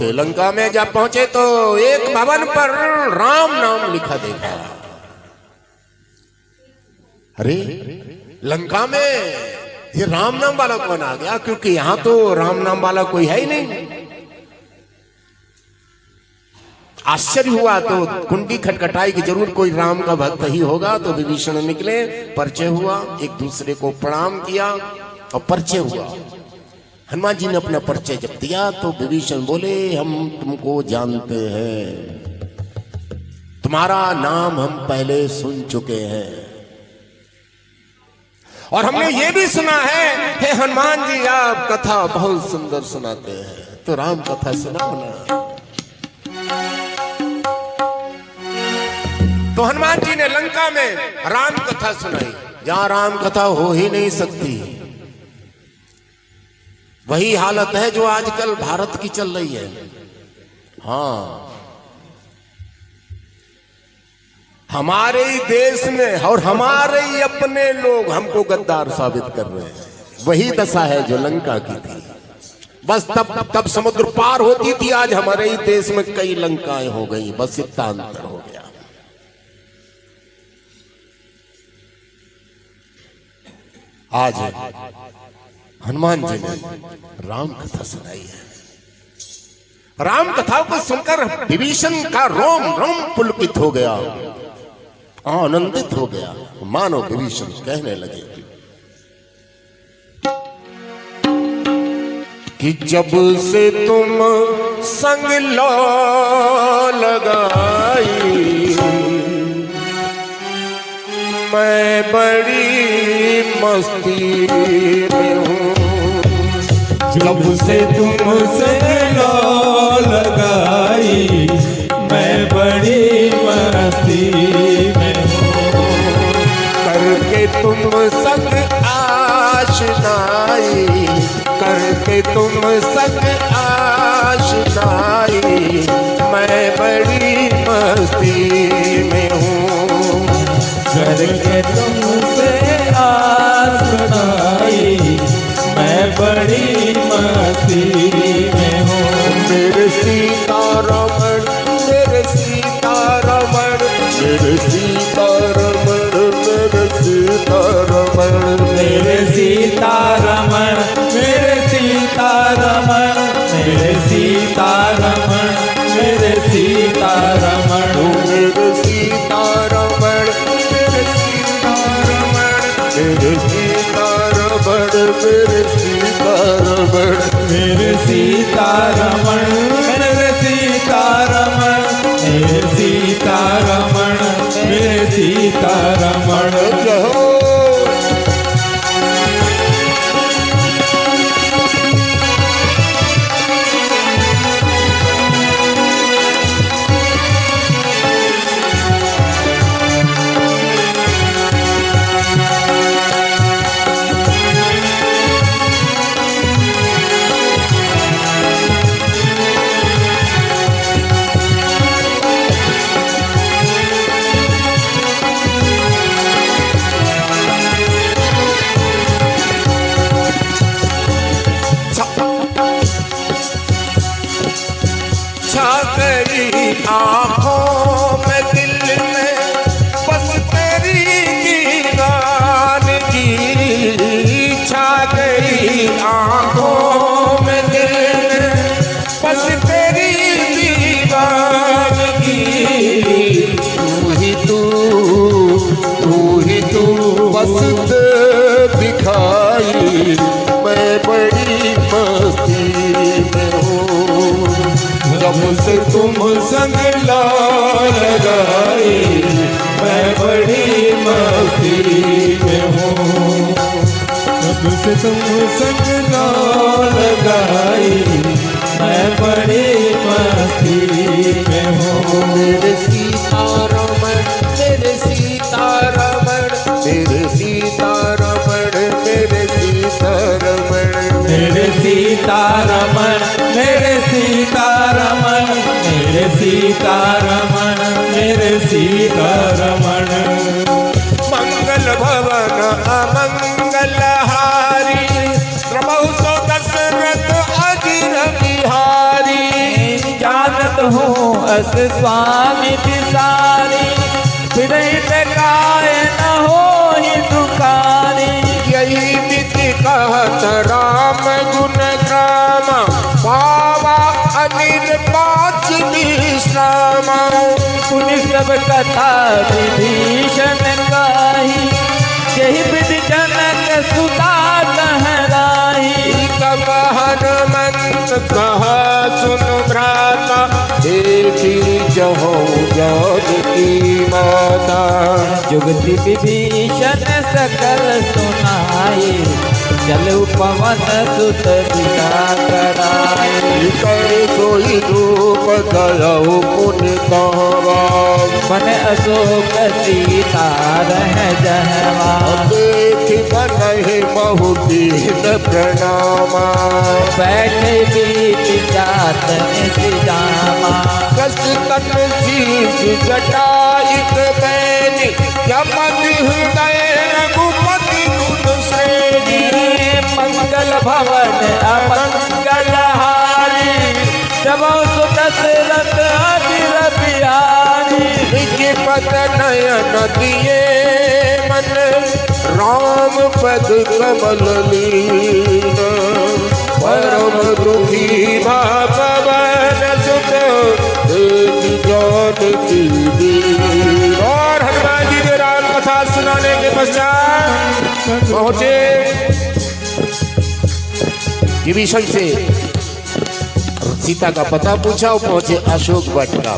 थे। लंका में जब पहुंचे तो एक भवन पर राम नाम लिखा देखा। अरे लंका में ये राम नाम वाला कौन आ गया, क्योंकि यहां तो राम नाम वाला कोई है ही नहीं। आश्चर्य हुआ तो कुंडी खटखटाई कि जरूर कोई राम का भक्त ही होगा। तो विभीषण निकले, परिचय हुआ, एक दूसरे को प्रणाम किया और परिचय हुआ। हनुमान जी ने अपना परिचय जब दिया तो विभीषण बोले, हम तुमको जानते हैं, तुम्हारा नाम हम पहले सुन चुके हैं और हमने ये भी सुना है हे हनुमान जी आप कथा बहुत सुंदर सुनाते हैं, तो राम कथा सुनाओ ना। तो हनुमान जी ने लंका में राम कथा सुनाई, जहां राम कथा हो ही नहीं सकती। वही हालत है जो आजकल भारत की चल रही है। हाँ, हमारे ही देश में और हमारे ही अपने लोग हमको गद्दार साबित कर रहे हैं। वही दशा है जो लंका की थी। बस तब समुद्र पार होती थी, आज हमारे ही देश में कई लंकाएं हो गई, बस इतना अंतर हो गया। आज हनुमान जी ने राम कथा सुनाई है। राम कथा को सुनकर विभीषण का रोम रोम पुलकित हो गया, आनंदित हो गया। मानो विभीषण कहने लगे कि जब से तुम संग लो लगाई, मैं बड़ी मस्ती में हूँ। जब से तुम संग लो लगाई, मैं बड़ी मस्ती में हूँ। करके तुम संग आशनाई, करके तुम संग आशनाई, मैं बड़ी मस्ती में हूँ। करके तुमसे आशनाई, मैं बड़ी मस्ती में हूँ। मेरे सीतारमण, मेरे सीतारमण, मेरे सीतारमण, मेरे सीतारमण, मेरे सीतारमण, मेरे सीतारमण, मेरे सीतारमण, मेरे सीतारमण, मेरे सीतारमण, मेरे सीतारमण, मेरे सीतारमण, मेरे सीतारमण, मेरे सीतारमण, मेरे सीतारमण, मेरे सीतारमण, मेरे सीतारमण। जहो आँखों में दिल में बस तेरी दीवानगी छा गई। आँखों में दिल में बस तेरी दीवानगी। तू ही तू बस दिखाई, मैं बड़ी मस्ती में हूँ। जब से तुम संग ला लगाई, मैं बड़ी मस्ती में हूँ। जब से तुम संग ला लगाई, मैं बड़ी मस्ती में हूँ। मेरे सीतारमण, मेरे सीतारमण, मेरे सीतारमण, मेरे सीतारमण, मेरे सीतारमण, मेरे सीतारमण, मेरे सीतारमण, मेरे सीतारमण। मंगल भवन अमंगल हारी, प्रभु सो दशरथ अजिर बिहारी। हूँ अस स्वामी तिसारी, विरहित काय न हो ही दुखारी। यही विधि कहत राम गुण ग्राम, पावा अनिर्वाच विश्राम। पुनि सब कथा विभीषण गाही, यही विधि जनक सुता कहराही। तब हनुमंत कह सुन भ्राता, देखी जहो जानकी माता। जुगति विभीषण सकल सुनाई, चलु पवन सुत दिशा कराई। कर सोई रूप दयौ पुनि कहवा, मन अशोक सीता रह जहवा। देखि बनहि बहु दीन प्रणामा। बैठे बीच जात निजामा, कस तन शीश जटाइक बैनी, यमति हृदय रघुपति गुण श्रेणी। मंगल भवन अमंगल हारी, जब सुदशरथ अधीर बिहारी। निज पद नयन दिए मन, राम पद कमल लीन। परम दुखी भवन सुत, देखि जानकी दीन। और हनुमान जी ने राम कथा सुनाने के पश्चात पहुंचे विभीषण से सीता का पता पूछा और पहुंचे अशोक वाटिका।